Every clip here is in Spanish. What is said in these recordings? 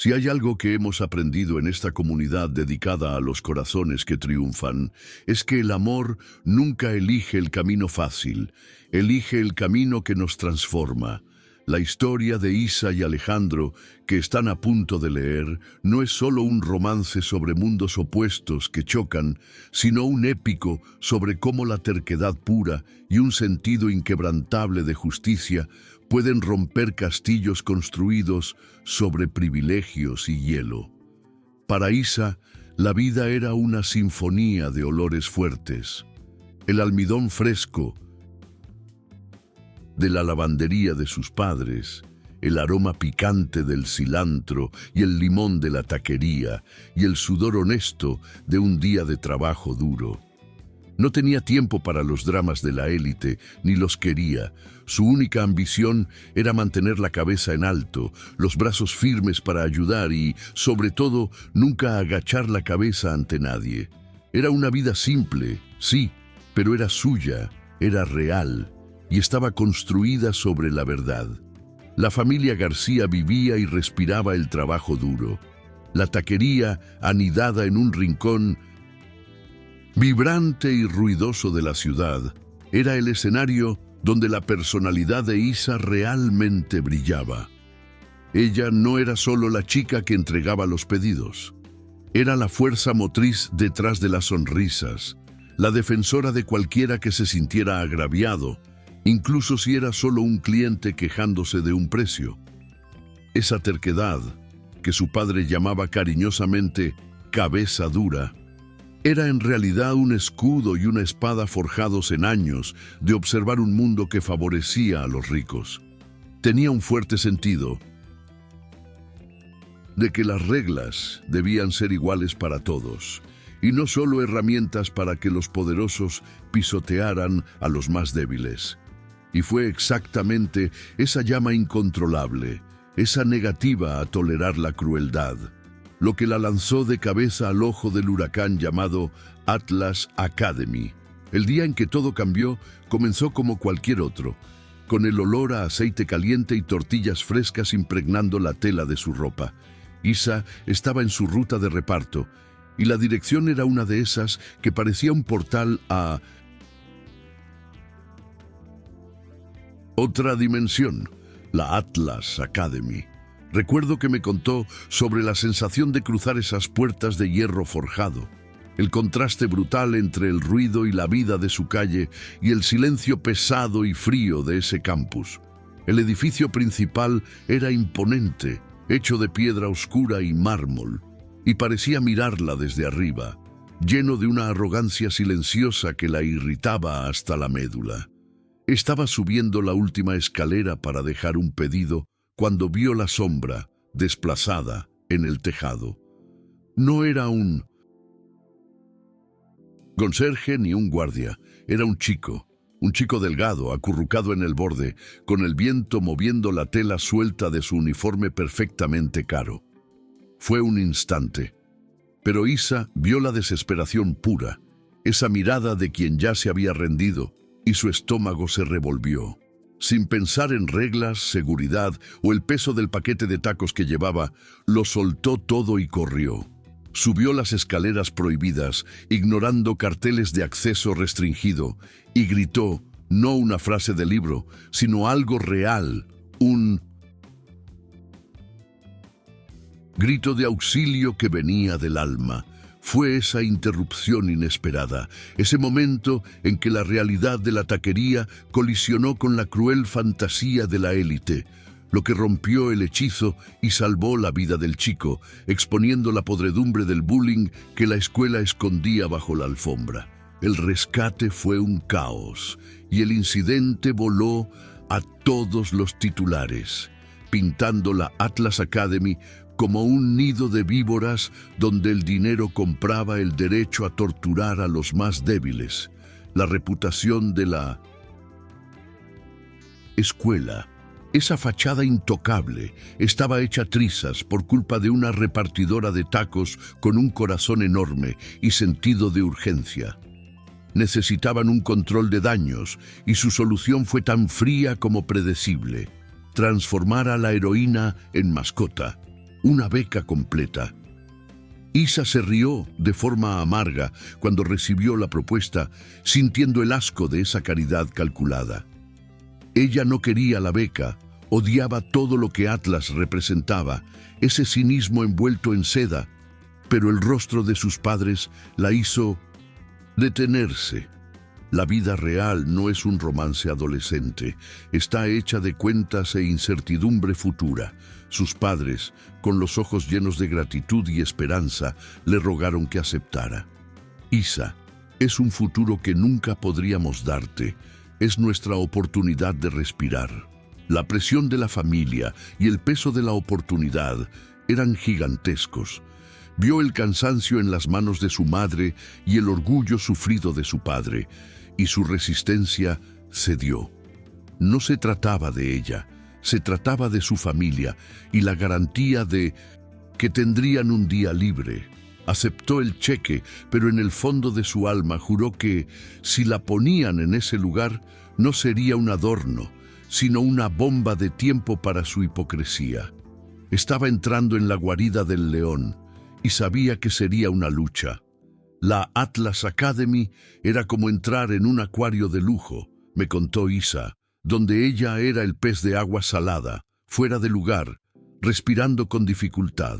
Si hay algo que hemos aprendido en esta comunidad dedicada a los corazones que triunfan, es que el amor nunca elige el camino fácil, elige el camino que nos transforma. La historia de Isa y Alejandro, que están a punto de leer, no es solo un romance sobre mundos opuestos que chocan, sino un épico sobre cómo la terquedad pura y un sentido inquebrantable de justicia pueden romper castillos construidos sobre privilegios y hielo. Para Isa, la vida era una sinfonía de olores fuertes. El almidón fresco de la lavandería de sus padres, el aroma picante del cilantro y el limón de la taquería, y el sudor honesto de un día de trabajo duro. No tenía tiempo para los dramas de la élite, ni los quería. Su única ambición era mantener la cabeza en alto, los brazos firmes para ayudar y, sobre todo, nunca agachar la cabeza ante nadie. Era una vida simple, sí, pero era suya, era real, y estaba construida sobre la verdad. La familia García vivía y respiraba el trabajo duro. La taquería, anidada en un rincón vibrante y ruidoso de la ciudad, era el escenario donde la personalidad de Isa realmente brillaba. Ella no era solo la chica que entregaba los pedidos. Era la fuerza motriz detrás de las sonrisas, la defensora de cualquiera que se sintiera agraviado, incluso si era solo un cliente quejándose de un precio. Esa terquedad, que su padre llamaba cariñosamente cabeza dura, era en realidad un escudo y una espada forjados en años de observar un mundo que favorecía a los ricos. Tenía un fuerte sentido de que las reglas debían ser iguales para todos, y no solo herramientas para que los poderosos pisotearan a los más débiles. Y fue exactamente esa llama incontrolable, esa negativa a tolerar la crueldad, lo que la lanzó de cabeza al ojo del huracán llamado Atlas Academy. El día en que todo cambió comenzó como cualquier otro, con el olor a aceite caliente y tortillas frescas impregnando la tela de su ropa. Isa estaba en su ruta de reparto, y la dirección era una de esas que parecía un portal a otra dimensión, la Atlas Academy. Recuerdo que me contó sobre la sensación de cruzar esas puertas de hierro forjado, el contraste brutal entre el ruido y la vida de su calle y el silencio pesado y frío de ese campus. El edificio principal era imponente, hecho de piedra oscura y mármol, y parecía mirarla desde arriba, lleno de una arrogancia silenciosa que la irritaba hasta la médula. Estaba subiendo la última escalera para dejar un pedido cuando vio la sombra, desplazada, en el tejado. No era un conserje ni un guardia, era un chico delgado, acurrucado en el borde, con el viento moviendo la tela suelta de su uniforme perfectamente caro. Fue un instante, pero Isa vio la desesperación pura, esa mirada de quien ya se había rendido, y su estómago se revolvió. Sin pensar en reglas, seguridad o el peso del paquete de tacos que llevaba, lo soltó todo y corrió. Subió las escaleras prohibidas, ignorando carteles de acceso restringido, y gritó, no una frase de libro, sino algo real, un grito de auxilio que venía del alma. Fue esa interrupción inesperada, ese momento en que la realidad de la taquería colisionó con la cruel fantasía de la élite, lo que rompió el hechizo y salvó la vida del chico, exponiendo la podredumbre del bullying que la escuela escondía bajo la alfombra. El rescate fue un caos, y el incidente voló a todos los titulares, pintando la Atlas Academy como un nido de víboras donde el dinero compraba el derecho a torturar a los más débiles. La reputación de la escuela, esa fachada intocable, estaba hecha trizas por culpa de una repartidora de tacos con un corazón enorme y sentido de urgencia. Necesitaban un control de daños y su solución fue tan fría como predecible: transformar a la heroína en mascota. una beca completa. Isa se rió de forma amarga cuando recibió la propuesta, sintiendo el asco de esa caridad calculada. Ella no quería la beca, odiaba todo lo que Atlas representaba, ese cinismo envuelto en seda, pero el rostro de sus padres la hizo detenerse. La vida real no es un romance adolescente, está hecha de cuentas e incertidumbre futura. Sus padres, con los ojos llenos de gratitud y esperanza, le rogaron que aceptara. Isa, es un futuro que nunca podríamos darte, es nuestra oportunidad de respirar. La presión de la familia y el peso de la oportunidad eran gigantescos. Vio el cansancio en las manos de su madre y el orgullo sufrido de su padre, y su resistencia cedió. No se trataba de ella, se trataba de su familia y la garantía de que tendrían un día libre. Aceptó el cheque, pero en el fondo de su alma juró que, si la ponían en ese lugar, no sería un adorno, sino una bomba de tiempo para su hipocresía. Estaba entrando en la guarida del león y sabía que sería una lucha. La Atlas Academy era como entrar en un acuario de lujo, me contó Isa, donde ella era el pez de agua salada, fuera de lugar, respirando con dificultad.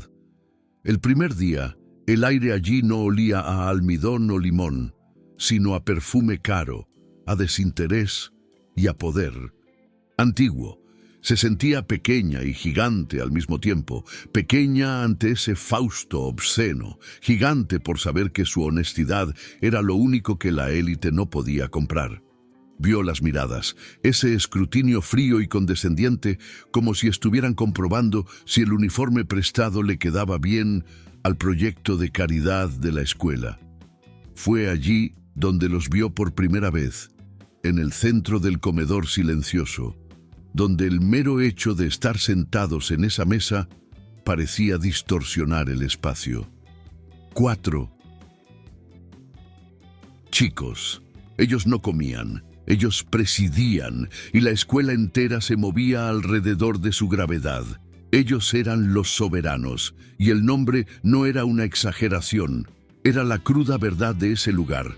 El primer día, el aire allí no olía a almidón o limón, sino a perfume caro, a desinterés y a poder. Antiguo. Se sentía pequeña y gigante al mismo tiempo, pequeña ante ese Fausto obsceno, gigante por saber que su honestidad era lo único que la élite no podía comprar. Vio las miradas, ese escrutinio frío y condescendiente, como si estuvieran comprobando si el uniforme prestado le quedaba bien al proyecto de caridad de la escuela. Fue allí donde los vio por primera vez, en el centro del comedor silencioso, donde el mero hecho de estar sentados en esa mesa parecía distorsionar el espacio. 4. Chicos. Ellos no comían, ellos presidían, y la escuela entera se movía alrededor de su gravedad. Ellos eran los soberanos, y el nombre no era una exageración, era la cruda verdad de ese lugar.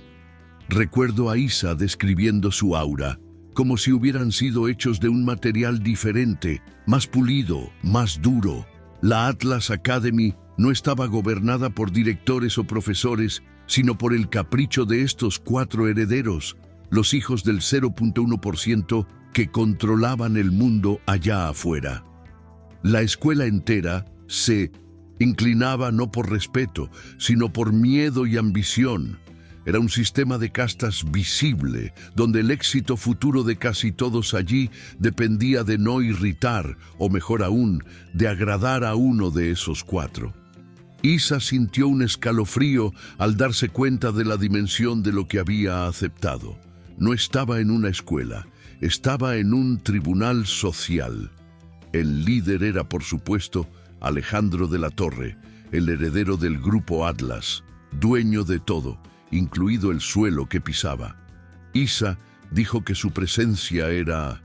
Recuerdo a Isa describiendo su aura, como si hubieran sido hechos de un material diferente, más pulido, más duro. La Atlas Academy no estaba gobernada por directores o profesores, sino por el capricho de estos 4 herederos, los hijos del 0.1% que controlaban el mundo allá afuera. La escuela entera se inclinaba no por respeto, sino por miedo y ambición. Era un sistema de castas visible, donde el éxito futuro de casi todos allí dependía de no irritar, o mejor aún, de agradar a uno de esos 4. Isa sintió un escalofrío al darse cuenta de la dimensión de lo que había aceptado. No estaba en una escuela, estaba en un tribunal social. El líder era, por supuesto, Alejandro de la Torre, el heredero del grupo Atlas, dueño de todo, incluido el suelo que pisaba. Isa dijo que su presencia era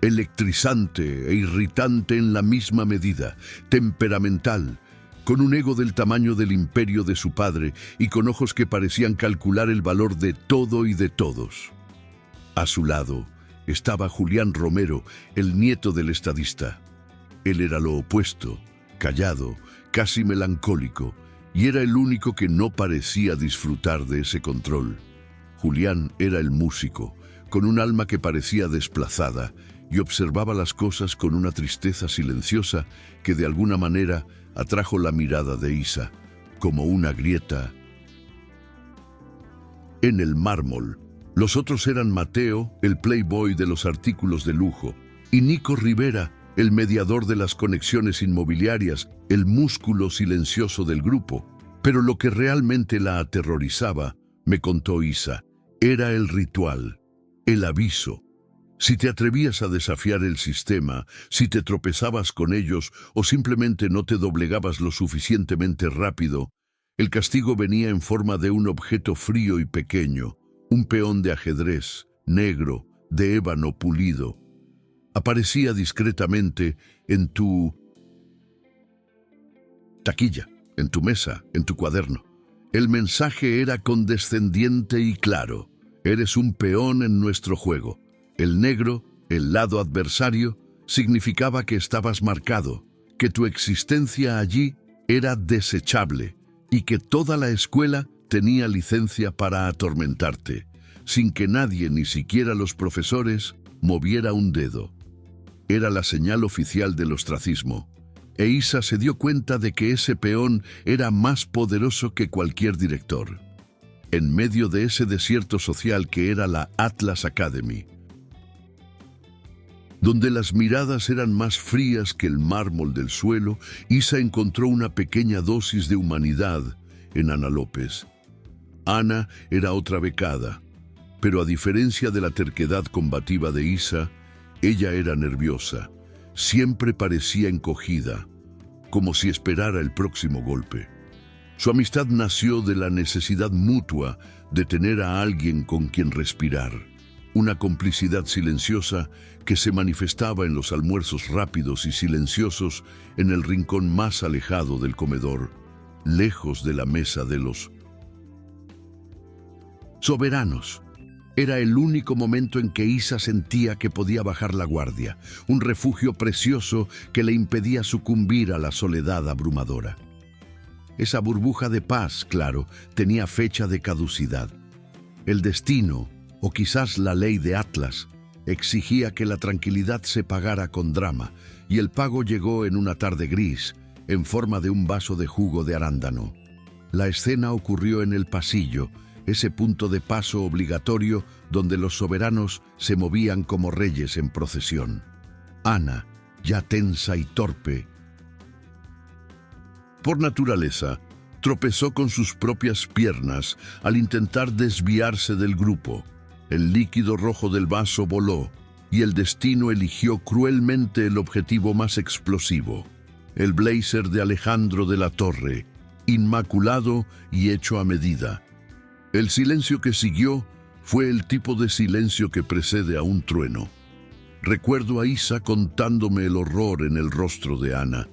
electrizante e irritante en la misma medida, temperamental, con un ego del tamaño del imperio de su padre y con ojos que parecían calcular el valor de todo y de todos. A su lado estaba Julián Romero, el nieto del estadista. Él era lo opuesto, callado, casi melancólico, y era el único que no parecía disfrutar de ese control. Julián era el músico, con un alma que parecía desplazada, y observaba las cosas con una tristeza silenciosa que de alguna manera atrajo la mirada de Isa, como una grieta en el mármol. Los otros eran Mateo, el playboy de los artículos de lujo, y Nico Rivera, el mediador de las conexiones inmobiliarias, el músculo silencioso del grupo. Pero lo que realmente la aterrorizaba, me contó Isa, era el ritual, el aviso. Si te atrevías a desafiar el sistema, si te tropezabas con ellos o simplemente no te doblegabas lo suficientemente rápido, el castigo venía en forma de un objeto frío y pequeño, un peón de ajedrez, negro, de ébano pulido. Aparecía discretamente en tu taquilla, en tu mesa, en tu cuaderno. El mensaje era condescendiente y claro. Eres un peón en nuestro juego. El negro, el lado adversario, significaba que estabas marcado, que tu existencia allí era desechable y que toda la escuela tenía licencia para atormentarte, sin que nadie, ni siquiera los profesores, moviera un dedo. Era la señal oficial del ostracismo. E Isa se dio cuenta de que ese peón era más poderoso que cualquier director. En medio de ese desierto social que era la Atlas Academy, donde las miradas eran más frías que el mármol del suelo, Isa encontró una pequeña dosis de humanidad en Ana López. Ana era otra becada, pero a diferencia de la terquedad combativa de Isa, ella era nerviosa. Siempre parecía encogida, como si esperara el próximo golpe. Su amistad nació de la necesidad mutua de tener a alguien con quien respirar. Una complicidad silenciosa que se manifestaba en los almuerzos rápidos y silenciosos en el rincón más alejado del comedor, lejos de la mesa de los soberanos. Era el único momento en que Isa sentía que podía bajar la guardia, un refugio precioso que le impedía sucumbir a la soledad abrumadora. Esa burbuja de paz, claro, tenía fecha de caducidad. El destino, o quizás la ley de Atlas, exigía que la tranquilidad se pagara con drama, y el pago llegó en una tarde gris, en forma de un vaso de jugo de arándano. La escena ocurrió en el pasillo, ese punto de paso obligatorio donde los soberanos se movían como reyes en procesión. Ana, ya tensa y torpe, por naturaleza, tropezó con sus propias piernas al intentar desviarse del grupo. El líquido rojo del vaso voló y el destino eligió cruelmente el objetivo más explosivo, el blazer de Alejandro de la Torre, inmaculado y hecho a medida. El silencio que siguió fue el tipo de silencio que precede a un trueno. Recuerdo a Isa contándome el horror en el rostro de Ana,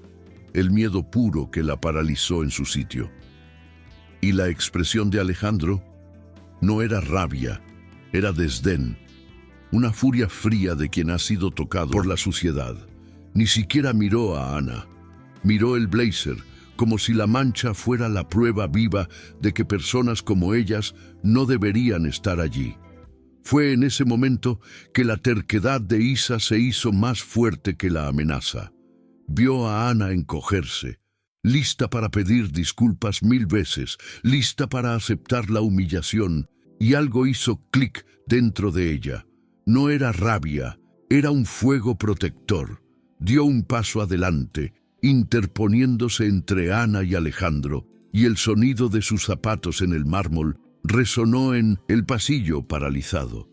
el miedo puro que la paralizó en su sitio. Y la expresión de Alejandro no era rabia, era desdén, una furia fría de quien ha sido tocado por la suciedad. Ni siquiera miró a Ana, miró el blazer, como si la mancha fuera la prueba viva de que personas como ellas no deberían estar allí. Fue en ese momento que la terquedad de Isa se hizo más fuerte que la amenaza. Vio a Ana encogerse, lista para pedir disculpas 1000 veces, lista para aceptar la humillación, y algo hizo clic dentro de ella. No era rabia, era un fuego protector. Dio un paso adelante, interponiéndose entre Ana y Alejandro, y el sonido de sus zapatos en el mármol resonó en el pasillo paralizado.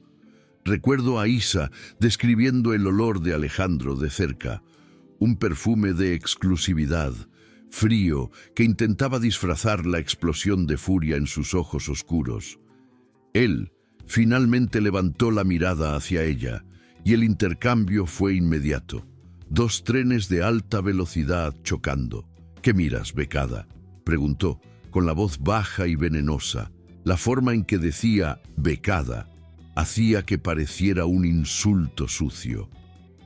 Recuerdo a Isa describiendo el olor de Alejandro de cerca, un perfume de exclusividad, frío, que intentaba disfrazar la explosión de furia en sus ojos oscuros. Él finalmente levantó la mirada hacia ella, y el intercambio fue inmediato. 2 trenes de alta velocidad chocando. ¿Qué miras, becada?, preguntó, con la voz baja y venenosa. La forma en que decía becada hacía que pareciera un insulto sucio.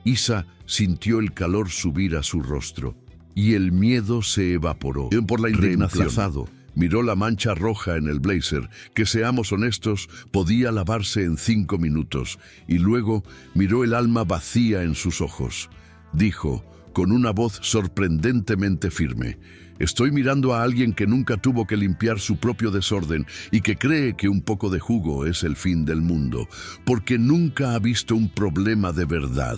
Isa sintió el calor subir a su rostro, y el miedo se evaporó. Por la indignación, miró la mancha roja en el blazer, que, seamos honestos, podía lavarse en 5 minutos, y luego miró el alma vacía en sus ojos. Dijo, con una voz sorprendentemente firme: estoy mirando a alguien que nunca tuvo que limpiar su propio desorden y que cree que un poco de jugo es el fin del mundo, porque nunca ha visto un problema de verdad.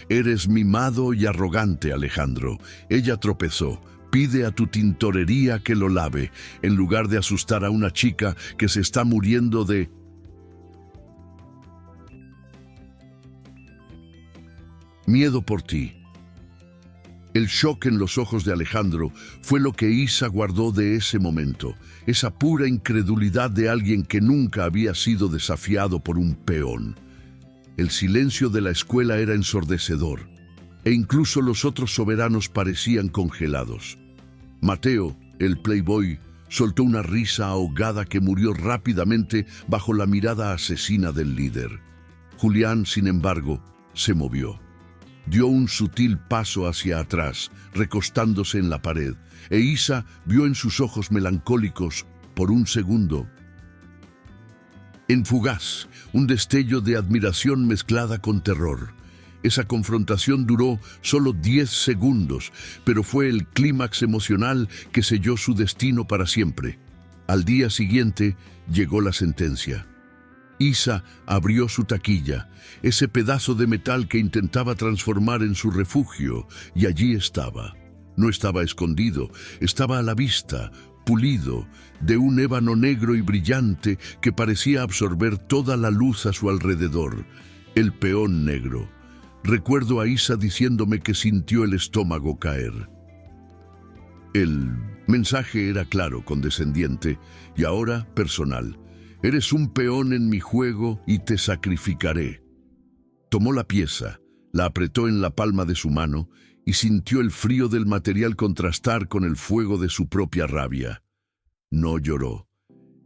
Eres mimado y arrogante, Alejandro. Ella tropezó. Pide a tu tintorería que lo lave, en lugar de asustar a una chica que se está muriendo de miedo por ti. El shock en los ojos de Alejandro fue lo que Isa guardó de ese momento, esa pura incredulidad de alguien que nunca había sido desafiado por un peón. El silencio de la escuela era ensordecedor, e incluso los otros soberanos parecían congelados. Mateo, el playboy, soltó una risa ahogada que murió rápidamente bajo la mirada asesina del líder. Julián, sin embargo, se movió. Dio un sutil paso hacia atrás, recostándose en la pared, e Isa vio en sus ojos melancólicos, por un segundo, en fugaz, un destello de admiración mezclada con terror. Esa confrontación duró solo 10 segundos, pero fue el clímax emocional que selló su destino para siempre. Al día siguiente llegó la sentencia. Isa abrió su taquilla, ese pedazo de metal que intentaba transformar en su refugio, y allí estaba. No estaba escondido, estaba a la vista, pulido, de un ébano negro y brillante que parecía absorber toda la luz a su alrededor. El peón negro. Recuerdo a Isa diciéndome que sintió el estómago caer. El mensaje era claro, condescendiente, y ahora personal. Eres un peón en mi juego y te sacrificaré. Tomó la pieza, la apretó en la palma de su mano y sintió el frío del material contrastar con el fuego de su propia rabia. No lloró.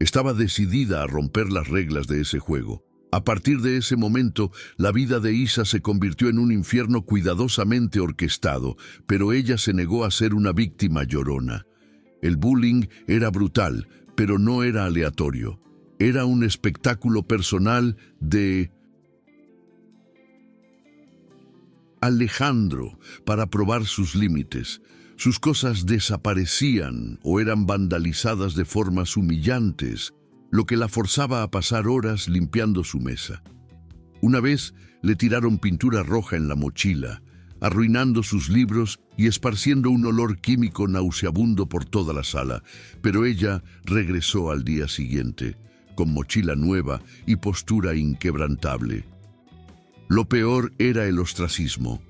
Estaba decidida a romper las reglas de ese juego. A partir de ese momento, la vida de Isa se convirtió en un infierno cuidadosamente orquestado, pero ella se negó a ser una víctima llorona. El bullying era brutal, pero no era aleatorio. Era un espectáculo personal de Alejandro para probar sus límites. Sus cosas desaparecían o eran vandalizadas de formas humillantes, lo que la forzaba a pasar horas limpiando su mesa. Una vez le tiraron pintura roja en la mochila, arruinando sus libros y esparciendo un olor químico nauseabundo por toda la sala, pero ella regresó al día siguiente, con mochila nueva y postura inquebrantable. Lo peor era el ostracismo.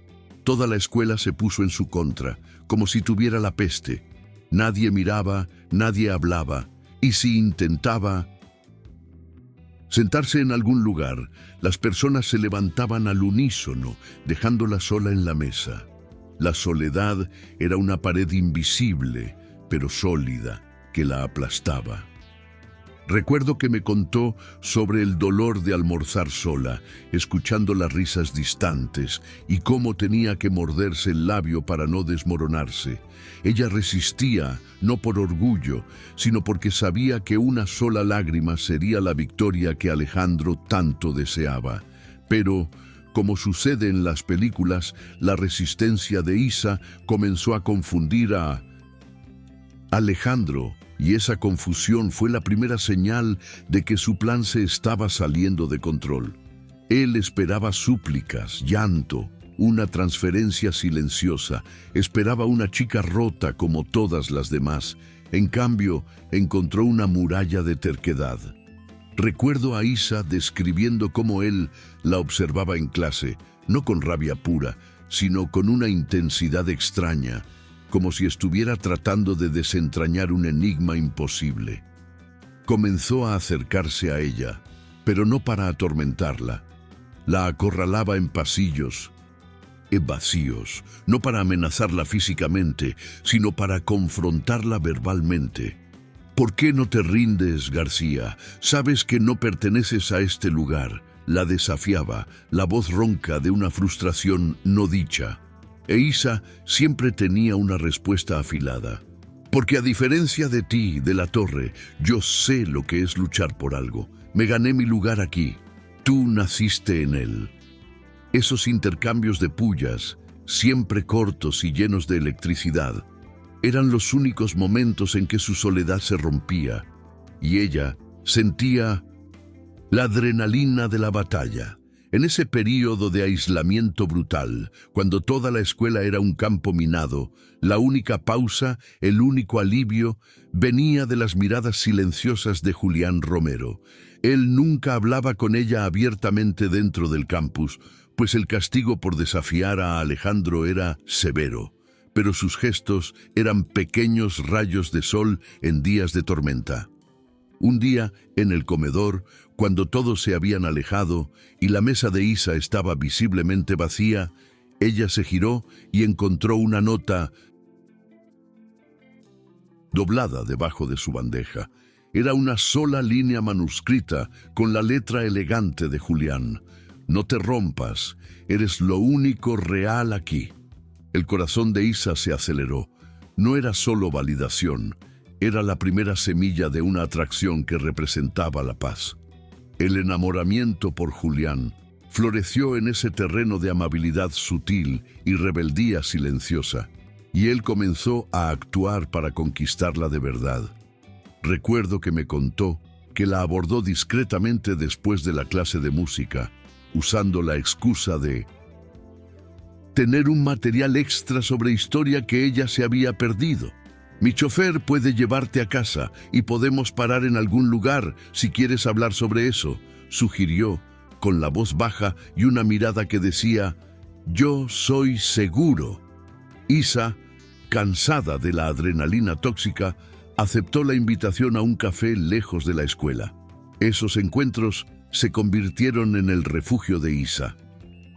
Toda la escuela se puso en su contra, como si tuviera la peste. Nadie miraba, nadie hablaba, y si intentaba sentarse en algún lugar, las personas se levantaban al unísono, dejándola sola en la mesa. La soledad era una pared invisible, pero sólida, que la aplastaba. Recuerdo que me contó sobre el dolor de almorzar sola, escuchando las risas distantes y cómo tenía que morderse el labio para no desmoronarse. Ella resistía, no por orgullo, sino porque sabía que una sola lágrima sería la victoria que Alejandro tanto deseaba. Pero, como sucede en las películas, la resistencia de Isa comenzó a confundir a Alejandro, y esa confusión fue la primera señal de que su plan se estaba saliendo de control. Él esperaba súplicas, llanto, una transferencia silenciosa, esperaba una chica rota como todas las demás. En cambio, encontró una muralla de terquedad. Recuerdo a Isa describiendo cómo él la observaba en clase, no con rabia pura, sino con una intensidad extraña, como si estuviera tratando de desentrañar un enigma imposible. Comenzó a acercarse a ella, pero no para atormentarla. La acorralaba en pasillos vacíos, no para amenazarla físicamente, sino para confrontarla verbalmente. ¿Por qué no te rindes, García? Sabes que no perteneces a este lugar. La desafiaba, la voz ronca de una frustración no dicha. E Isa siempre tenía una respuesta afilada. Porque a diferencia de ti, de la torre, yo sé lo que es luchar por algo. Me gané mi lugar aquí. Tú naciste en él. Esos intercambios de pullas, siempre cortos y llenos de electricidad, eran los únicos momentos en que su soledad se rompía, y ella sentía la adrenalina de la batalla. En ese período de aislamiento brutal, cuando toda la escuela era un campo minado, la única pausa, el único alivio, venía de las miradas silenciosas de Julián Romero. Él nunca hablaba con ella abiertamente dentro del campus, pues el castigo por desafiar a Alejandro era severo, pero sus gestos eran pequeños rayos de sol en días de tormenta. Un día, en el comedor, cuando todos se habían alejado y la mesa de Isa estaba visiblemente vacía, ella se giró y encontró una nota doblada debajo de su bandeja. Era una sola línea manuscrita con la letra elegante de Julián. No te rompas, eres lo único real aquí. El corazón de Isa se aceleró. No era solo validación, era la primera semilla de una atracción que representaba la paz. El enamoramiento por Julián floreció en ese terreno de amabilidad sutil y rebeldía silenciosa, y él comenzó a actuar para conquistarla de verdad. Recuerdo que me contó que la abordó discretamente después de la clase de música, usando la excusa de tener un material extra sobre historia que ella se había perdido. Mi chofer puede llevarte a casa y podemos parar en algún lugar si quieres hablar sobre eso, sugirió, con la voz baja y una mirada que decía, yo soy seguro. Isa, cansada de la adrenalina tóxica, aceptó la invitación a un café lejos de la escuela. Esos encuentros se convirtieron en el refugio de Isa.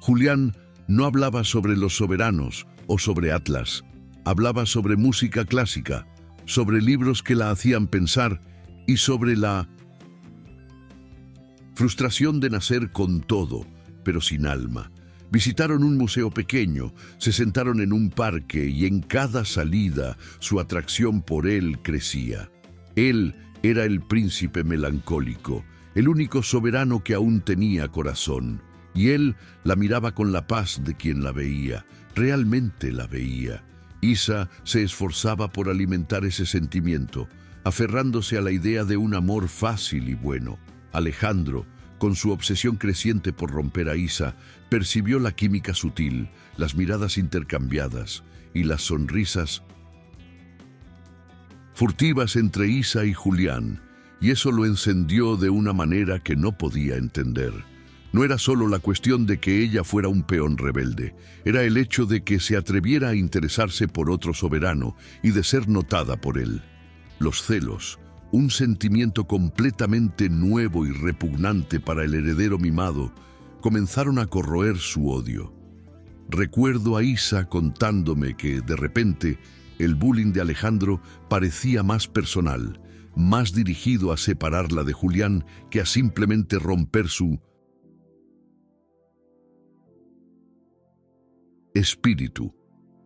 Julián no hablaba sobre los soberanos o sobre Atlas. Hablaba sobre música clásica, sobre libros que la hacían pensar y sobre la frustración de nacer con todo, pero sin alma. Visitaron un museo pequeño, se sentaron en un parque y en cada salida su atracción por él crecía. Él era el príncipe melancólico, el único soberano que aún tenía corazón, y él la miraba con la paz de quien la veía, realmente la veía. Isa se esforzaba por alimentar ese sentimiento, aferrándose a la idea de un amor fácil y bueno. Alejandro, con su obsesión creciente por romper a Isa, percibió la química sutil, las miradas intercambiadas y las sonrisas furtivas entre Isa y Julián, y eso lo encendió de una manera que no podía entender. No era solo la cuestión de que ella fuera un peón rebelde, era el hecho de que se atreviera a interesarse por otro soberano y de ser notada por él. Los celos, un sentimiento completamente nuevo y repugnante para el heredero mimado, comenzaron a corroer su odio. Recuerdo a Isa contándome que, de repente, el bullying de Alejandro parecía más personal, más dirigido a separarla de Julián que a simplemente romper su espíritu.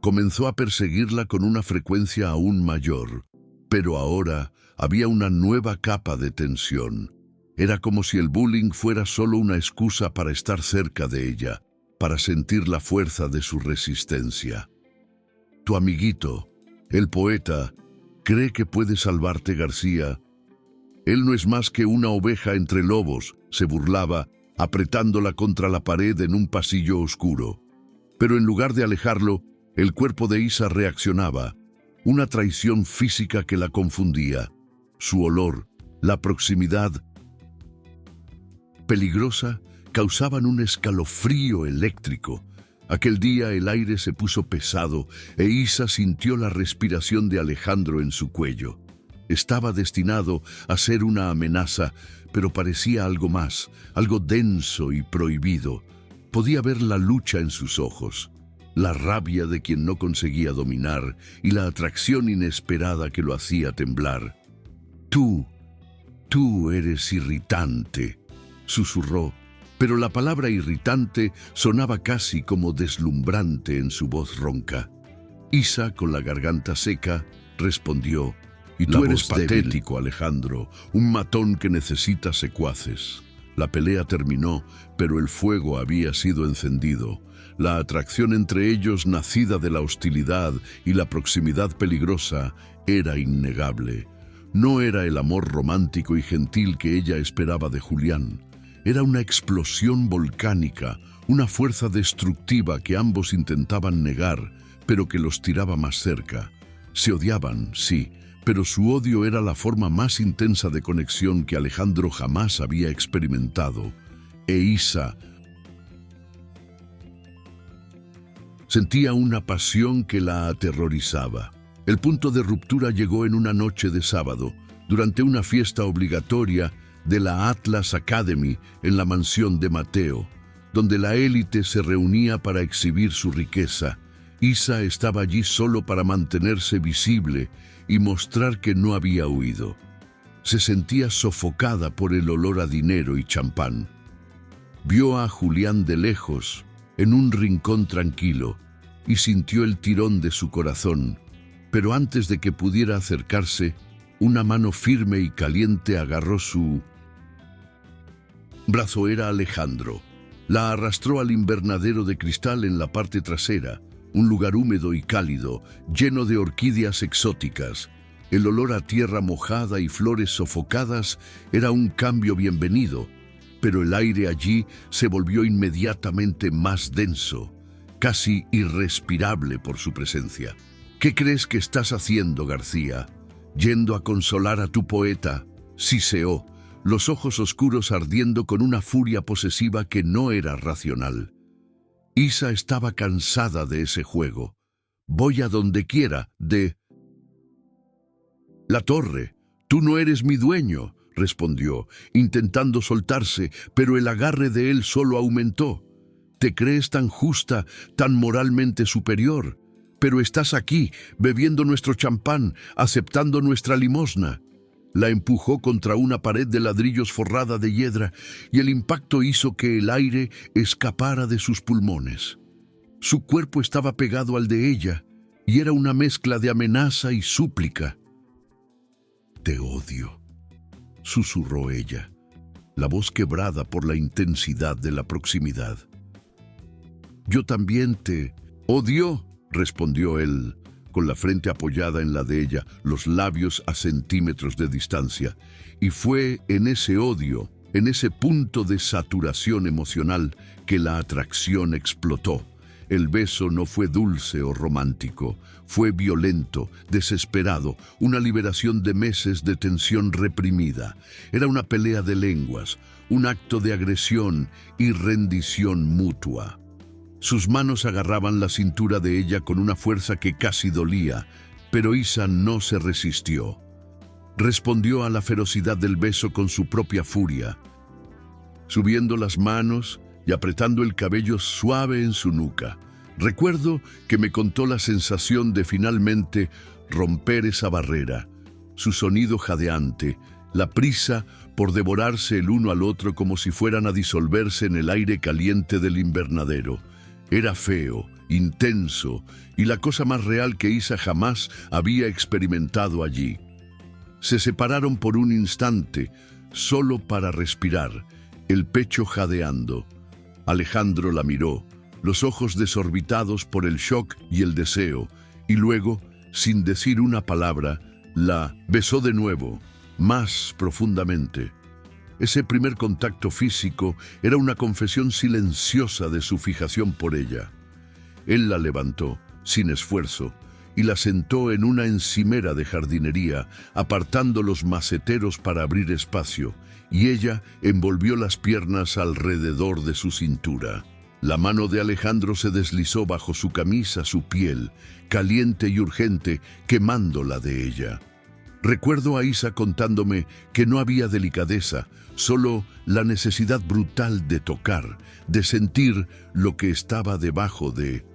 Comenzó a perseguirla con una frecuencia aún mayor, pero ahora había una nueva capa de tensión. Era como si el bullying fuera solo una excusa para estar cerca de ella, para sentir la fuerza de su resistencia. Tu amiguito, el poeta, cree que puede salvarte, García. Él no es más que una oveja entre lobos, se burlaba, apretándola contra la pared en un pasillo oscuro. Pero en lugar de alejarlo, el cuerpo de Isa reaccionaba, una traición física que la confundía. Su olor, la proximidad peligrosa, causaban un escalofrío eléctrico. Aquel día el aire se puso pesado e Isa sintió la respiración de Alejandro en su cuello. Estaba destinado a ser una amenaza, pero parecía algo más, algo denso y prohibido. Podía ver la lucha en sus ojos, la rabia de quien no conseguía dominar y la atracción inesperada que lo hacía temblar. Tú eres irritante, susurró, pero la palabra irritante sonaba casi como deslumbrante en su voz ronca. Isa, con la garganta seca, respondió, y tú eres patético, Alejandro, un matón que necesita secuaces. La pelea terminó, pero el fuego había sido encendido. La atracción entre ellos, nacida de la hostilidad y la proximidad peligrosa, era innegable. No era el amor romántico y gentil que ella esperaba de Julián. Era una explosión volcánica, una fuerza destructiva que ambos intentaban negar, pero que los tiraba más cerca. Se odiaban, sí, pero su odio era la forma más intensa de conexión que Alejandro jamás había experimentado. E Isa sentía una pasión que la aterrorizaba. El punto de ruptura llegó en una noche de sábado, durante una fiesta obligatoria de la Atlas Academy en la mansión de Mateo, donde la élite se reunía para exhibir su riqueza. Isa estaba allí solo para mantenerse visible y mostrar que no había huido. Se sentía sofocada por el olor a dinero y champán. Vio a Julián de lejos, en un rincón tranquilo, y sintió el tirón de su corazón, pero antes de que pudiera acercarse, una mano firme y caliente agarró su brazo. Era Alejandro. La arrastró al invernadero de cristal en la parte trasera, un lugar húmedo y cálido, lleno de orquídeas exóticas. El olor a tierra mojada y flores sofocadas era un cambio bienvenido, pero el aire allí se volvió inmediatamente más denso, casi irrespirable por su presencia. ¿Qué crees que estás haciendo, García? ¿Yendo a consolar a tu poeta? Siseó, los ojos oscuros ardiendo con una furia posesiva que no era racional. Isa estaba cansada de ese juego. Voy a donde quiera, de la torre. Tú no eres mi dueño, respondió, intentando soltarse, pero el agarre de él solo aumentó. Te crees tan justa, tan moralmente superior, pero estás aquí, bebiendo nuestro champán, aceptando nuestra limosna. La empujó contra una pared de ladrillos forrada de hiedra y el impacto hizo que el aire escapara de sus pulmones. Su cuerpo estaba pegado al de ella y era una mezcla de amenaza y súplica. «Te odio», susurró ella, la voz quebrada por la intensidad de la proximidad. «Yo también te odio», respondió él, con la frente apoyada en la de ella, los labios a centímetros de distancia. Y fue en ese odio, en ese punto de saturación emocional, que la atracción explotó. El beso no fue dulce o romántico, fue violento, desesperado, una liberación de meses de tensión reprimida. Era una pelea de lenguas, un acto de agresión y rendición mutua. Sus manos agarraban la cintura de ella con una fuerza que casi dolía, pero Isa no se resistió. Respondió a la ferocidad del beso con su propia furia, subiendo las manos y apretando el cabello suave en su nuca. Recuerdo que me contó la sensación de finalmente romper esa barrera, su sonido jadeante, la prisa por devorarse el uno al otro como si fueran a disolverse en el aire caliente del invernadero. Era feo, intenso y la cosa más real que Isa jamás había experimentado allí. Se separaron por un instante, solo para respirar, el pecho jadeando. Alejandro la miró, los ojos desorbitados por el shock y el deseo, y luego, sin decir una palabra, la besó de nuevo, más profundamente. Ese primer contacto físico era una confesión silenciosa de su fijación por ella. Él la levantó, sin esfuerzo, y la sentó en una encimera de jardinería, apartando los maceteros para abrir espacio, y ella envolvió las piernas alrededor de su cintura. La mano de Alejandro se deslizó bajo su camisa, su piel, caliente y urgente, quemándola de ella. Recuerdo a Isa contándome que no había delicadeza, solo la necesidad brutal de tocar, de sentir lo que estaba debajo de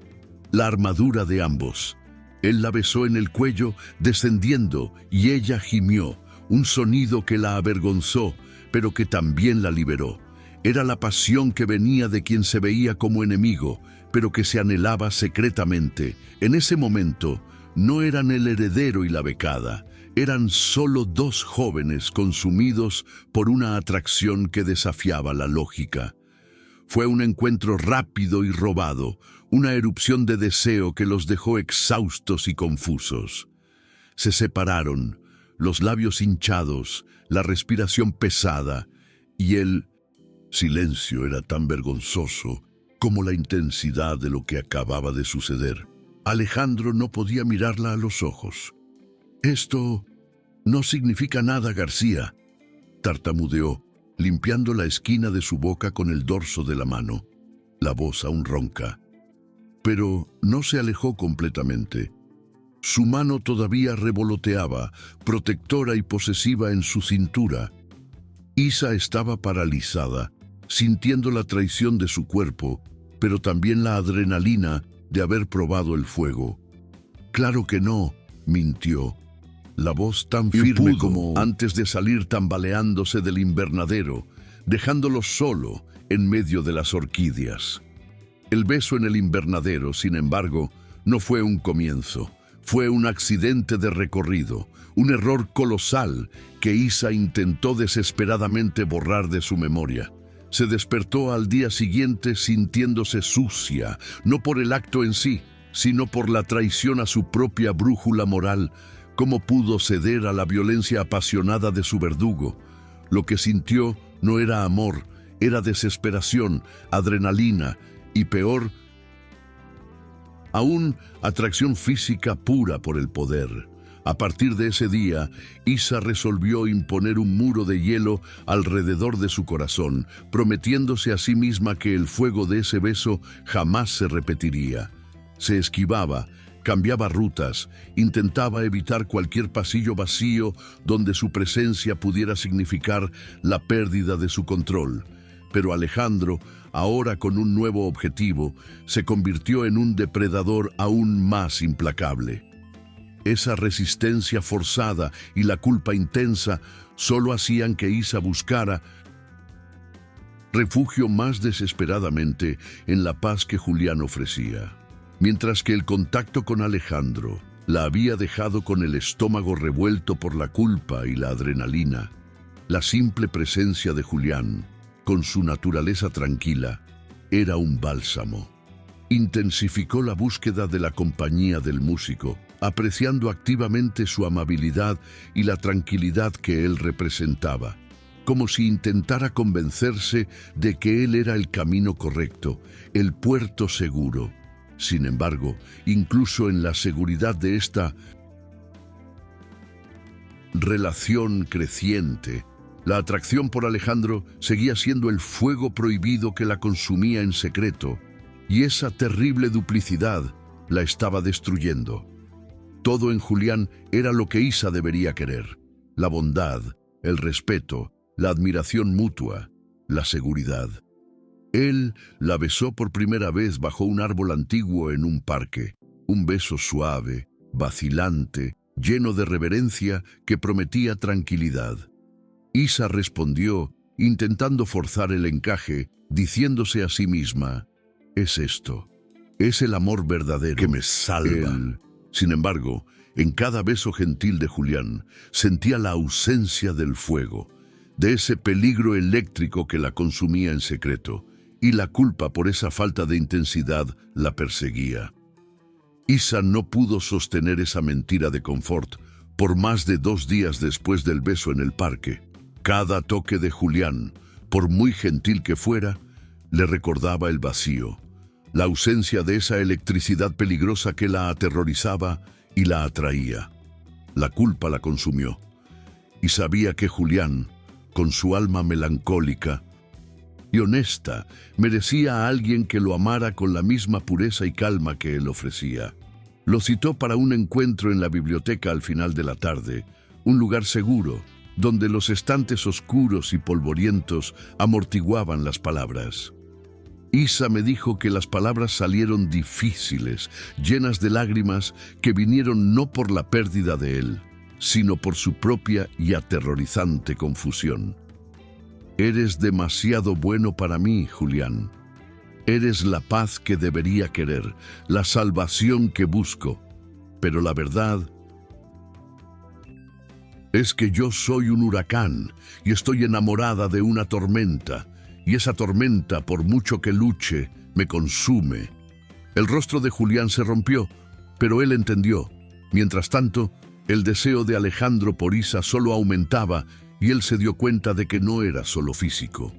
la armadura de ambos. Él la besó en el cuello, descendiendo, y ella gimió, un sonido que la avergonzó, pero que también la liberó. Era la pasión que venía de quien se veía como enemigo, pero que se anhelaba secretamente. En ese momento, no eran el heredero y la becada, eran solo dos jóvenes consumidos por una atracción que desafiaba la lógica. Fue un encuentro rápido y robado, una erupción de deseo que los dejó exhaustos y confusos. Se separaron, los labios hinchados, la respiración pesada, y el silencio era tan vergonzoso como la intensidad de lo que acababa de suceder. Alejandro no podía mirarla a los ojos. «Esto no significa nada, García», tartamudeó, limpiando la esquina de su boca con el dorso de la mano, la voz aún ronca. Pero no se alejó completamente. Su mano todavía revoloteaba, protectora y posesiva en su cintura. Isa estaba paralizada, sintiendo la traición de su cuerpo, pero también la adrenalina de haber probado el fuego. «Claro que no», mintió. la voz tan firme como antes de salir tambaleándose del invernadero, dejándolo solo en medio de las orquídeas. El beso en el invernadero, sin embargo, no fue un comienzo, fue un accidente de recorrido, un error colosal que Isa intentó desesperadamente borrar de su memoria. Se despertó al día siguiente sintiéndose sucia, no por el acto en sí, sino por la traición a su propia brújula moral. ¿Cómo pudo ceder a la violencia apasionada de su verdugo? Lo que sintió no era amor, era desesperación, adrenalina y peor aún, atracción física pura por el poder. A partir de ese día, Isa resolvió imponer un muro de hielo alrededor de su corazón, prometiéndose a sí misma que el fuego de ese beso jamás se repetiría. Se esquivaba, cambiaba rutas, intentaba evitar cualquier pasillo vacío donde su presencia pudiera significar la pérdida de su control. Pero Alejandro, ahora con un nuevo objetivo, se convirtió en un depredador aún más implacable. Esa resistencia forzada y la culpa intensa solo hacían que Isa buscara refugio más desesperadamente en la paz que Julián ofrecía. Mientras que el contacto con Alejandro la había dejado con el estómago revuelto por la culpa y la adrenalina, la simple presencia de Julián, con su naturaleza tranquila, era un bálsamo. Intensificó la búsqueda de la compañía del músico, apreciando activamente su amabilidad y la tranquilidad que él representaba, como si intentara convencerse de que él era el camino correcto, el puerto seguro. Sin embargo, incluso en la seguridad de esta relación creciente, la atracción por Alejandro seguía siendo el fuego prohibido que la consumía en secreto, y esa terrible duplicidad la estaba destruyendo. Todo en Julián era lo que Isa debería querer: la bondad, el respeto, la admiración mutua, la seguridad. Él la besó por primera vez bajo un árbol antiguo en un parque, un beso suave, vacilante, lleno de reverencia que prometía tranquilidad. Isa respondió, intentando forzar el encaje, diciéndose a sí misma: «Es esto, es el amor verdadero que me salva». Él, sin embargo, en cada beso gentil de Julián, sentía la ausencia del fuego, de ese peligro eléctrico que la consumía en secreto, y la culpa por esa falta de intensidad la perseguía. Isa no pudo sostener esa mentira de confort por más de 2 días después del beso en el parque. Cada toque de Julián, por muy gentil que fuera, le recordaba el vacío, la ausencia de esa electricidad peligrosa que la aterrorizaba y la atraía. La culpa la consumió, y sabía que Julián, con su alma melancólica y honesta, merecía a alguien que lo amara con la misma pureza y calma que él ofrecía. Lo citó para un encuentro en la biblioteca al final de la tarde, un lugar seguro, donde los estantes oscuros y polvorientos amortiguaban las palabras. Isa me dijo que las palabras salieron difíciles, llenas de lágrimas que vinieron no por la pérdida de él, sino por su propia y aterrorizante confusión. «Eres demasiado bueno para mí, Julián. Eres la paz que debería querer, la salvación que busco. Pero la verdad es que yo soy un huracán y estoy enamorada de una tormenta, y esa tormenta, por mucho que luche, me consume». El rostro de Julián se rompió, pero él entendió. Mientras tanto, el deseo de Alejandro por Isa solo aumentaba, y él se dio cuenta de que no era solo físico.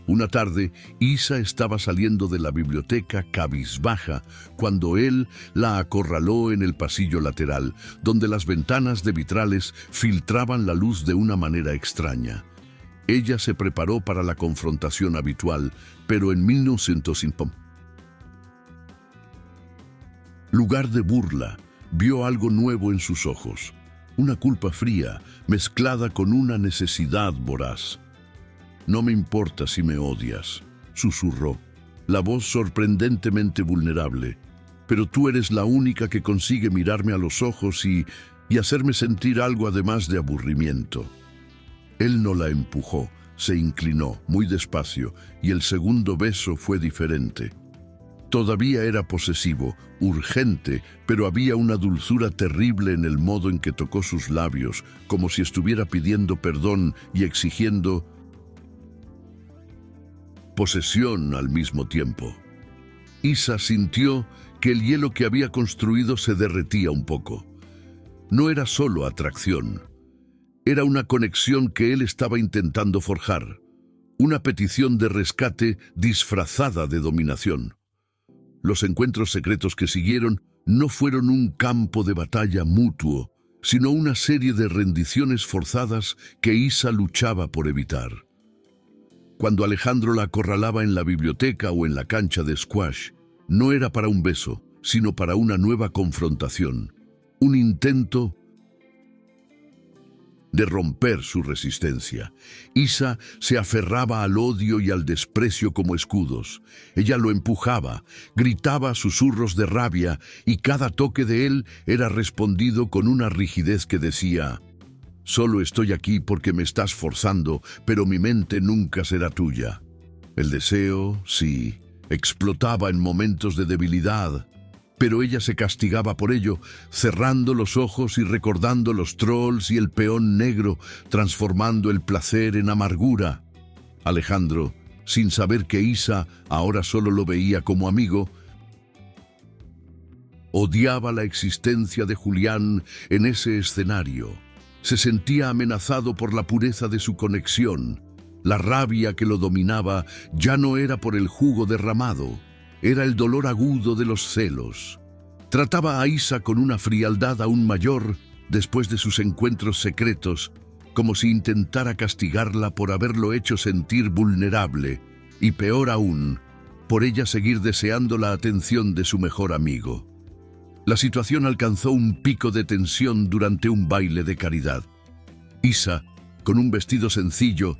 Una tarde, Isa estaba saliendo de la biblioteca cabizbaja cuando él la acorraló en el pasillo lateral, donde las ventanas de vitrales filtraban la luz de una manera extraña. Ella se preparó para la confrontación habitual, pero en 1905, lugar de burla, vio algo nuevo en sus ojos. Una culpa fría mezclada con una necesidad voraz. «No me importa si me odias», susurró, la voz sorprendentemente vulnerable, «pero tú eres la única que consigue mirarme a los ojos y y hacerme sentir algo además de aburrimiento. Él no la empujó, se inclinó muy despacio y el segundo beso fue diferente. Todavía era posesivo, urgente, pero había una dulzura terrible en el modo en que tocó sus labios, como si estuviera pidiendo perdón y exigiendo posesión al mismo tiempo. Isa sintió que el hielo que había construido se derretía un poco. No era solo atracción, era una conexión que él estaba intentando forjar, una petición de rescate disfrazada de dominación. Los encuentros secretos que siguieron no fueron un campo de batalla mutuo, sino una serie de rendiciones forzadas que Isa luchaba por evitar. Cuando Alejandro la acorralaba en la biblioteca o en la cancha de squash, no era para un beso, sino para una nueva confrontación, un intento de romper su resistencia. Isa se aferraba al odio y al desprecio como escudos. Ella lo empujaba, gritaba susurros de rabia y cada toque de él era respondido con una rigidez que decía: «Solo estoy aquí porque me estás forzando, pero mi mente nunca será tuya». El deseo, sí, explotaba en momentos de debilidad, pero ella se castigaba por ello, cerrando los ojos y recordando los trolls y el peón negro, transformando el placer en amargura. Alejandro, sin saber que Isa ahora solo lo veía como amigo, odiaba la existencia de Julián en ese escenario. Se sentía amenazado por la pureza de su conexión. La rabia que lo dominaba ya no era por el jugo derramado, era el dolor agudo de los celos. Trataba a Isa con una frialdad aún mayor después de sus encuentros secretos, como si intentara castigarla por haberlo hecho sentir vulnerable, y peor aún, por ella seguir deseando la atención de su mejor amigo. La situación alcanzó un pico de tensión durante un baile de caridad. Isa, con un vestido sencillo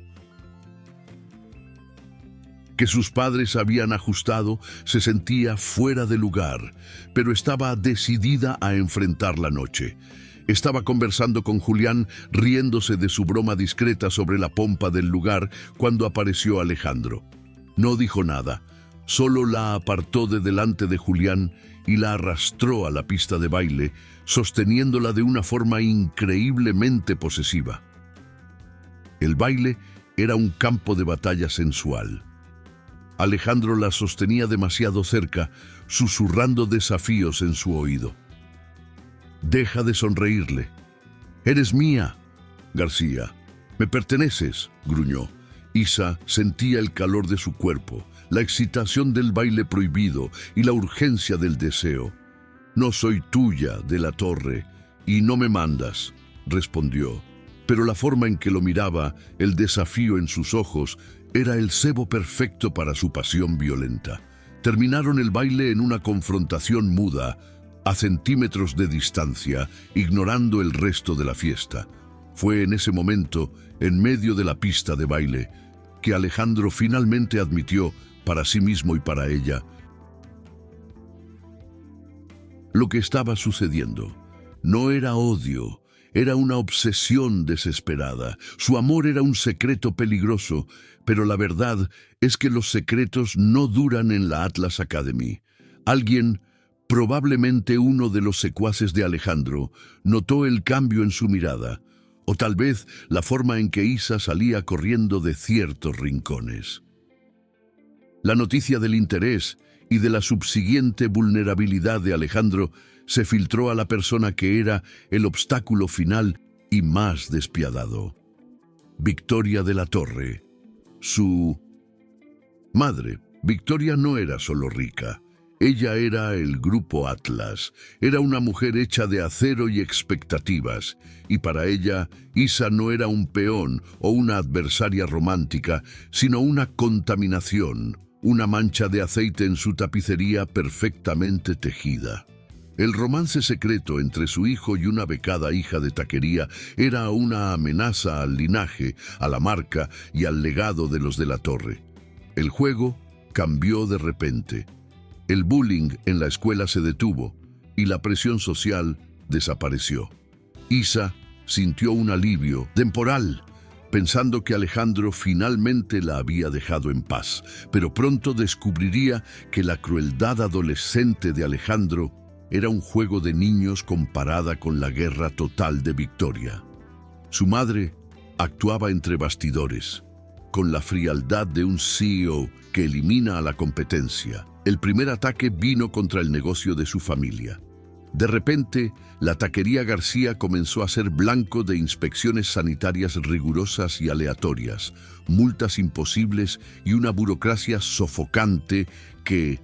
que sus padres habían ajustado, se sentía fuera de lugar, pero estaba decidida a enfrentar la noche. Estaba conversando con Julián, riéndose de su broma discreta sobre la pompa del lugar, cuando apareció Alejandro. No dijo nada, solo la apartó de delante de Julián y la arrastró a la pista de baile, sosteniéndola de una forma increíblemente posesiva. El baile era un campo de batalla sensual. Alejandro la sostenía demasiado cerca, susurrando desafíos en su oído. «Deja de sonreírle. Eres mía, García. Me perteneces», gruñó. Isa sentía el calor de su cuerpo, la excitación del baile prohibido y la urgencia del deseo. «No soy tuya, de la Torre, y no me mandas», respondió. Pero la forma en que lo miraba, el desafío en sus ojos, era el cebo perfecto para su pasión violenta. Terminaron el baile en una confrontación muda, a centímetros de distancia, ignorando el resto de la fiesta. Fue en ese momento, en medio de la pista de baile, que Alejandro finalmente admitió, para sí mismo y para ella, lo que estaba sucediendo. No era odio, era una obsesión desesperada. Su amor era un secreto peligroso, pero la verdad es que los secretos no duran en la Atlas Academy. Alguien, probablemente uno de los secuaces de Alejandro, notó el cambio en su mirada, o tal vez la forma en que Isa salía corriendo de ciertos rincones. La noticia del interés y de la subsiguiente vulnerabilidad de Alejandro se filtró a la persona que era el obstáculo final y más despiadado. Victoria de la Torre. Su madre. Victoria no era solo rica. Ella era el Grupo Atlas. Era una mujer hecha de acero y expectativas. Y para ella, Isa no era un peón o una adversaria romántica, sino una contaminación, una mancha de aceite en su tapicería perfectamente tejida. El romance secreto entre su hijo y una becada hija de taquería era una amenaza al linaje, a la marca y al legado de los de la Torre. El juego cambió de repente. El bullying en la escuela se detuvo y la presión social desapareció. Isa sintió un alivio temporal, pensando que Alejandro finalmente la había dejado en paz, pero pronto descubriría que la crueldad adolescente de Alejandro era un juego de niños comparada con la guerra total de Victoria. Su madre actuaba entre bastidores, con la frialdad de un CEO que elimina a la competencia. El primer ataque vino contra el negocio de su familia. De repente, la taquería García comenzó a ser blanco de inspecciones sanitarias rigurosas y aleatorias, multas imposibles y una burocracia sofocante que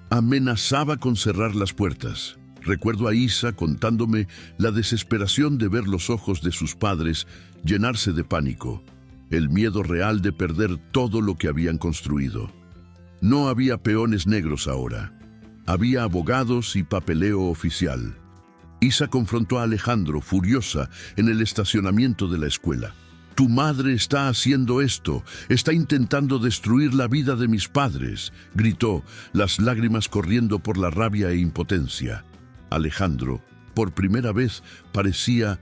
amenazaba con cerrar las puertas. Recuerdo a Isa contándome la desesperación de ver los ojos de sus padres llenarse de pánico, el miedo real de perder todo lo que habían construido. No había peones negros ahora. Había abogados y papeleo oficial. Isa confrontó a Alejandro, furiosa, en el estacionamiento de la escuela. «Tu madre está haciendo esto, está intentando destruir la vida de mis padres», gritó, las lágrimas corriendo por la rabia e impotencia. Alejandro, por primera vez, parecía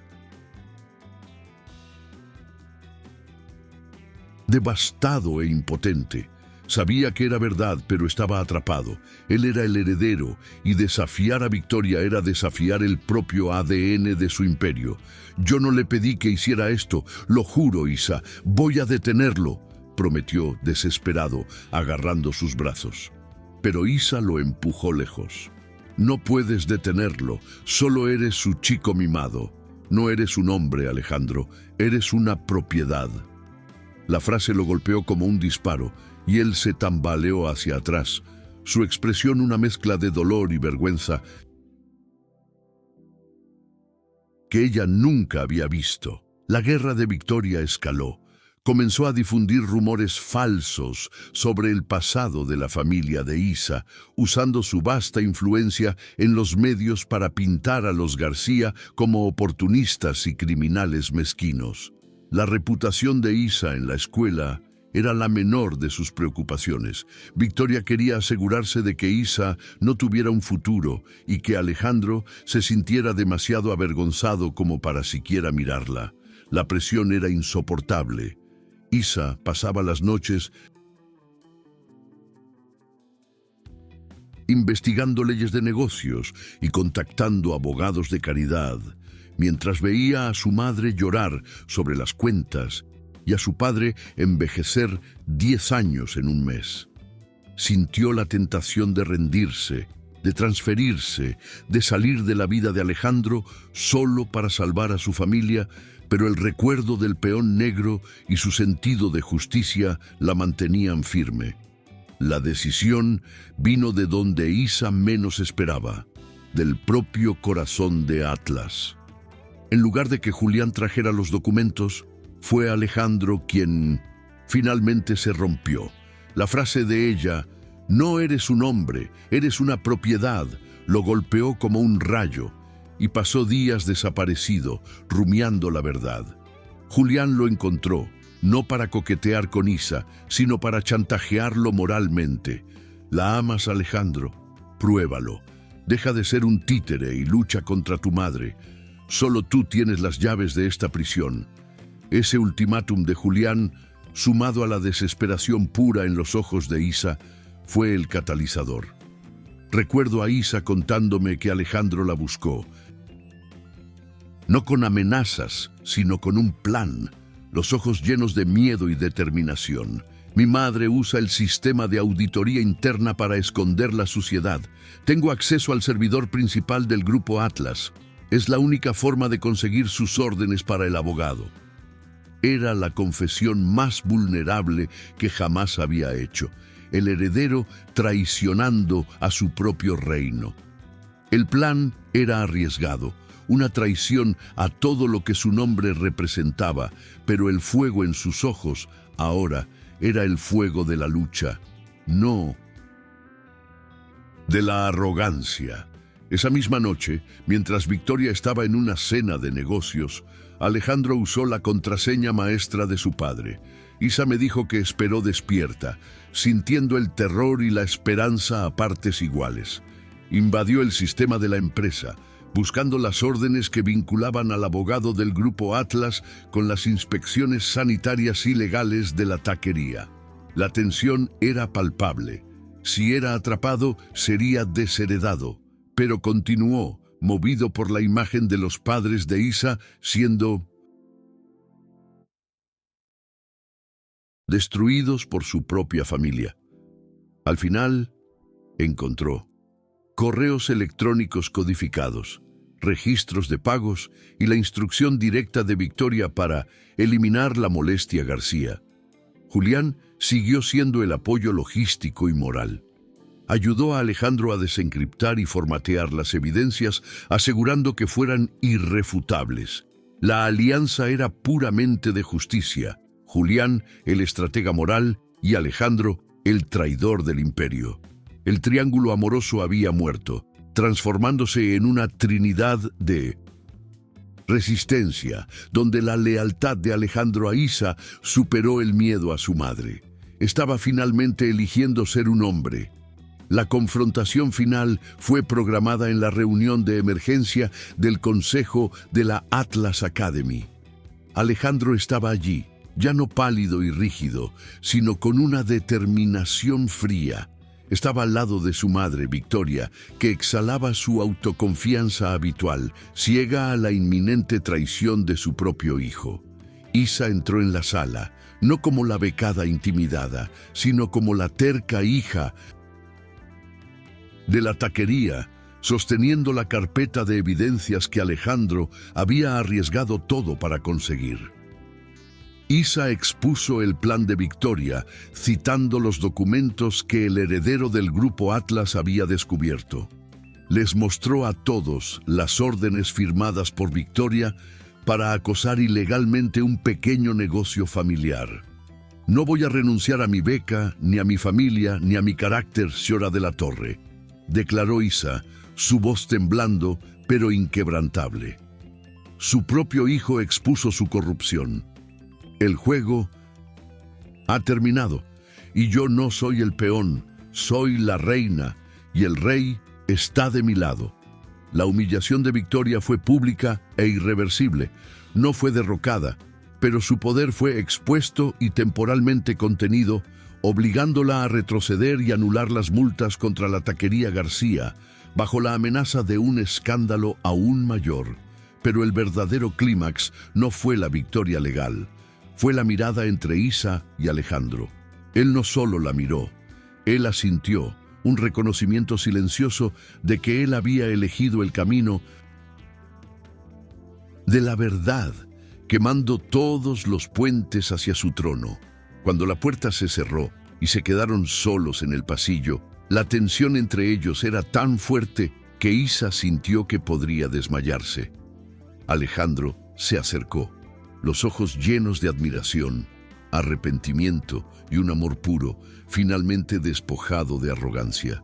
devastado e impotente. Sabía que era verdad, pero estaba atrapado. Él era el heredero, y desafiar a Victoria era desafiar el propio ADN de su imperio. «Yo no le pedí que hiciera esto, lo juro, Isa, voy a detenerlo», prometió desesperado, agarrando sus brazos. Pero Isa lo empujó lejos. «No puedes detenerlo, solo eres su chico mimado. No eres un hombre, Alejandro, eres una propiedad». La frase lo golpeó como un disparo, y él se tambaleó hacia atrás, su expresión una mezcla de dolor y vergüenza que ella nunca había visto. La guerra de Victoria escaló. Comenzó a difundir rumores falsos sobre el pasado de la familia de Isa, usando su vasta influencia en los medios para pintar a los García como oportunistas y criminales mezquinos. La reputación de Isa en la escuela era la menor de sus preocupaciones. Victoria quería asegurarse de que Isa no tuviera un futuro y que Alejandro se sintiera demasiado avergonzado como para siquiera mirarla. La presión era insoportable. Isa pasaba las noches investigando leyes de negocios y contactando abogados de caridad, mientras veía a su madre llorar sobre las cuentas y a su padre envejecer 10 años en un mes. Sintió la tentación de rendirse, de transferirse, de salir de la vida de Alejandro solo para salvar a su familia, pero el recuerdo del peón negro y su sentido de justicia la mantenían firme. La decisión vino de donde Isa menos esperaba, del propio corazón de Atlas. En lugar de que Julián trajera los documentos, fue Alejandro quien finalmente se rompió. La frase de ella, «No eres un hombre, eres una propiedad», lo golpeó como un rayo y pasó días desaparecido, rumiando la verdad. Julián lo encontró, no para coquetear con Isa, sino para chantajearlo moralmente. «¿La amas, Alejandro? Pruébalo. Deja de ser un títere y lucha contra tu madre. Solo tú tienes las llaves de esta prisión». Ese ultimátum de Julián, sumado a la desesperación pura en los ojos de Isa, fue el catalizador. Recuerdo a Isa contándome que Alejandro la buscó, no con amenazas, sino con un plan, los ojos llenos de miedo y determinación. «Mi madre usa el sistema de auditoría interna para esconder la suciedad. Tengo acceso al servidor principal del grupo Atlas. Es la única forma de conseguir sus órdenes para el abogado». Era la confesión más vulnerable que jamás había hecho. El heredero traicionando a su propio reino. El plan era arriesgado, una traición a todo lo que su nombre representaba, pero el fuego en sus ojos ahora era el fuego de la lucha, no de la arrogancia. Esa misma noche, mientras Victoria estaba en una cena de negocios, Alejandro usó la contraseña maestra de su padre. Isa me dijo que esperó despierta, sintiendo el terror y la esperanza a partes iguales. Invadió el sistema de la empresa, buscando las órdenes que vinculaban al abogado del Grupo Atlas con las inspecciones sanitarias ilegales de la taquería. La tensión era palpable. Si era atrapado, sería desheredado, pero continuó, movido por la imagen de los padres de Isa siendo destruidos por su propia familia. Al final, encontró correos electrónicos codificados, registros de pagos y la instrucción directa de Victoria para eliminar la molestia García. Julián siguió siendo el apoyo logístico y moral. Ayudó a Alejandro a desencriptar y formatear las evidencias, asegurando que fueran irrefutables. La alianza era puramente de justicia. Julián, el estratega moral, y Alejandro, el traidor del imperio. El triángulo amoroso había muerto, transformándose en una trinidad de resistencia, donde la lealtad de Alejandro a Isa superó el miedo a su madre. Estaba finalmente eligiendo ser un hombre. La confrontación final fue programada en la reunión de emergencia del Consejo de la Atlas Academy. Alejandro estaba allí, ya no pálido y rígido, sino con una determinación fría. Estaba al lado de su madre, Victoria, que exhalaba su autoconfianza habitual, ciega a la inminente traición de su propio hijo. Isa entró en la sala, no como la becada intimidada, sino como la terca hija de la taquería, sosteniendo la carpeta de evidencias que Alejandro había arriesgado todo para conseguir. Isa expuso el plan de Victoria, citando los documentos que el heredero del Grupo Atlas había descubierto. Les mostró a todos las órdenes firmadas por Victoria para acosar ilegalmente un pequeño negocio familiar. No voy a renunciar a mi beca, ni a mi familia, ni a mi carácter, señora de la Torre, declaró Isa, su voz temblando, pero inquebrantable. Su propio hijo expuso su corrupción. El juego ha terminado, y yo no soy el peón, soy la reina, y el rey está de mi lado. La humillación de Victoria fue pública e irreversible, no fue derrocada, pero su poder fue expuesto y temporalmente contenido, obligándola a retroceder y anular las multas contra la taquería García, bajo la amenaza de un escándalo aún mayor. Pero el verdadero clímax no fue la victoria legal, fue la mirada entre Isa y Alejandro. Él no solo la miró, él asintió, un reconocimiento silencioso de que él había elegido el camino de la verdad, quemando todos los puentes hacia su trono. Cuando la puerta se cerró y se quedaron solos en el pasillo, la tensión entre ellos era tan fuerte que Isa sintió que podría desmayarse. Alejandro se acercó, los ojos llenos de admiración, arrepentimiento y un amor puro, finalmente despojado de arrogancia.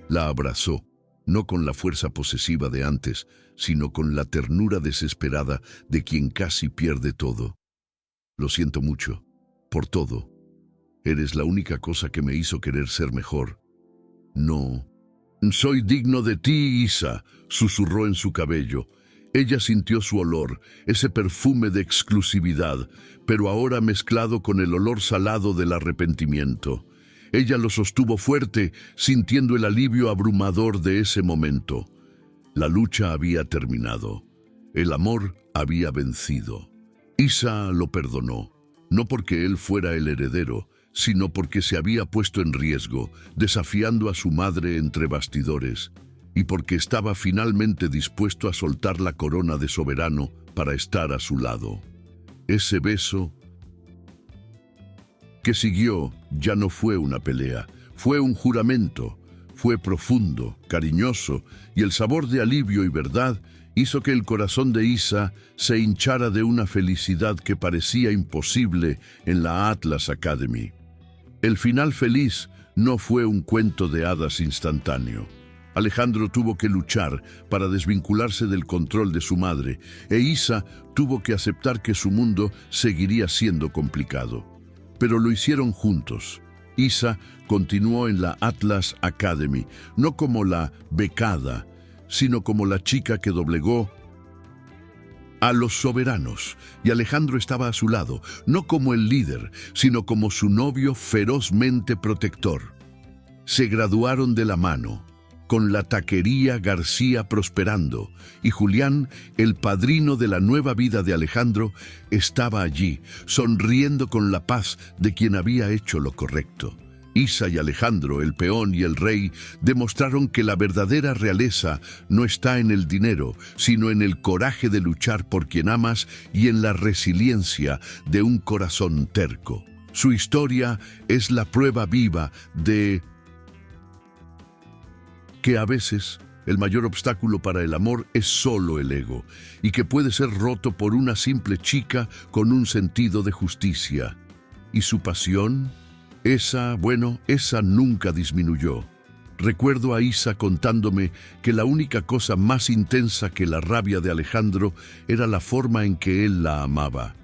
La abrazó, no con la fuerza posesiva de antes, sino con la ternura desesperada de quien casi pierde todo. Lo siento mucho, por todo. Eres la única cosa que me hizo querer ser mejor. No. Soy digno de ti, Isa, susurró en su cabello. Ella sintió su olor, ese perfume de exclusividad, pero ahora mezclado con el olor salado del arrepentimiento. Ella lo sostuvo fuerte, sintiendo el alivio abrumador de ese momento. La lucha había terminado. El amor había vencido. Isa lo perdonó, no porque él fuera el heredero, sino porque se había puesto en riesgo, desafiando a su madre entre bastidores, y porque estaba finalmente dispuesto a soltar la corona de soberano para estar a su lado. Ese beso que siguió ya no fue una pelea, fue un juramento, fue profundo, cariñoso, y el sabor de alivio y verdad hizo que el corazón de Isa se hinchara de una felicidad que parecía imposible en la Atlas Academy. El final feliz no fue un cuento de hadas instantáneo. Alejandro tuvo que luchar para desvincularse del control de su madre, e Isa tuvo que aceptar que su mundo seguiría siendo complicado. Pero lo hicieron juntos. Isa continuó en la Atlas Academy, no como la becada, sino como la chica que doblegó a los soberanos, y Alejandro estaba a su lado, no como el líder, sino como su novio ferozmente protector. Se graduaron de la mano, con la taquería García prosperando, y Julián, el padrino de la nueva vida de Alejandro, estaba allí, sonriendo con la paz de quien había hecho lo correcto. Isa y Alejandro, el peón y el rey, demostraron que la verdadera realeza no está en el dinero, sino en el coraje de luchar por quien amas y en la resiliencia de un corazón terco. Su historia es la prueba viva de que a veces el mayor obstáculo para el amor es solo el ego, y que puede ser roto por una simple chica con un sentido de justicia. ¿Y su pasión? Esa nunca disminuyó. Recuerdo a Isa contándome que la única cosa más intensa que la rabia de Alejandro era la forma en que él la amaba.